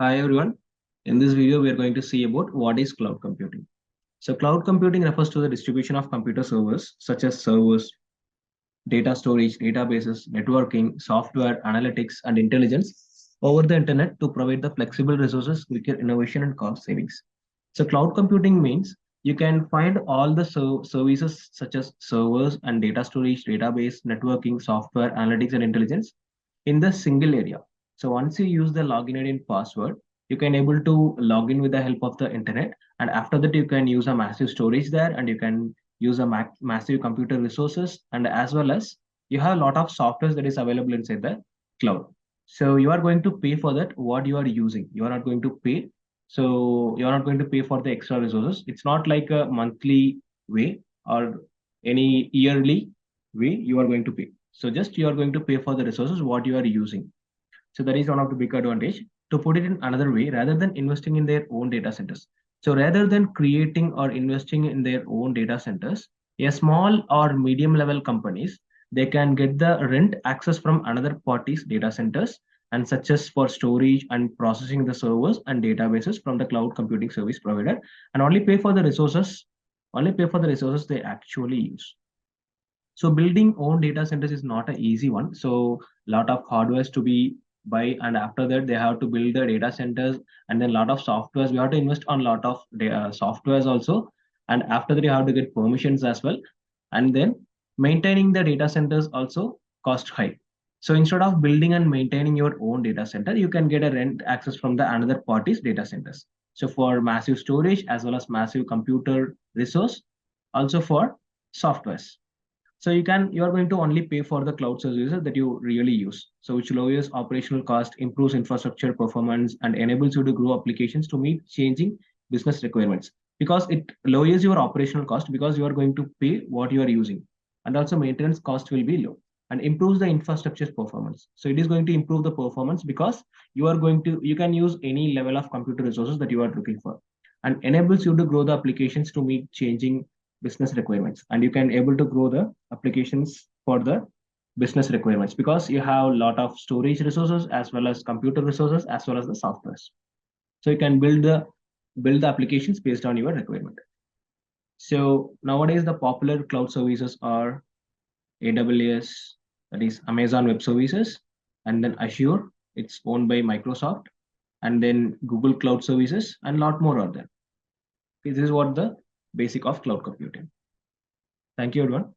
Hi everyone. In this video, we are going to see about what is cloud computing. So cloud computing refers to the distribution of computer servers such as servers, data storage, databases, networking, software, analytics, and intelligence over the internet to provide the flexible resources, quicker innovation, and cost savings. So cloud computing means you can find all the services such as servers and data storage, database, networking, software, analytics, and intelligence in the single area. So once you use the login ID and password, you can able to log in with the help of the internet. And after that, you can use a massive storage there, and you can use a massive computer resources, and as well as you have a lot of software that is available inside the cloud. So you are going to pay for that what you are using. You are not going to pay. So you are not going to pay for the extra resources. It's not like a monthly way or any yearly way you are going to pay. So just you are going to pay for the resources what you are using. So that is one of the big advantage. To put it in another way, rather than investing in their own data centers. So rather than creating or investing in their own data centers, a small or medium level companies, they can get the rent access from another party's data centers and such as for storage and processing the servers and databases from the cloud computing service provider and only pay for the resources they actually use. So building own data centers is not an easy one. So a lot of hardware to be buy, and after that they have to build the data centers, and then a lot of softwares. We have to invest on a lot of softwares also, and after that you have to get permissions as well, and then maintaining the data centers also cost high. So instead of building and maintaining your own data center, you can get a rent access from the another party's data centers. So for massive storage as well as massive computer resource, also for softwares. So you are going to only pay for the cloud services that you really use. So which lowers operational cost, improves infrastructure performance, and enables you to grow applications to meet changing business requirements. Because it lowers your operational cost because you are going to pay what you are using. And also maintenance cost will be low and improves the infrastructure performance. So it is going to improve the performance because you can use any level of computer resources that you are looking for and enables you to grow the applications to meet changing business requirements, and you can able to grow the applications for the business requirements because you have a lot of storage resources as well as computer resources as well as the softwares. So you can build the applications based on your requirement. So nowadays the popular cloud services are AWS, that is Amazon Web Services, and then Azure, it's owned by Microsoft, and then Google Cloud Services, and a lot more are there. Okay, this is what the basic of cloud computing. Thank you, everyone.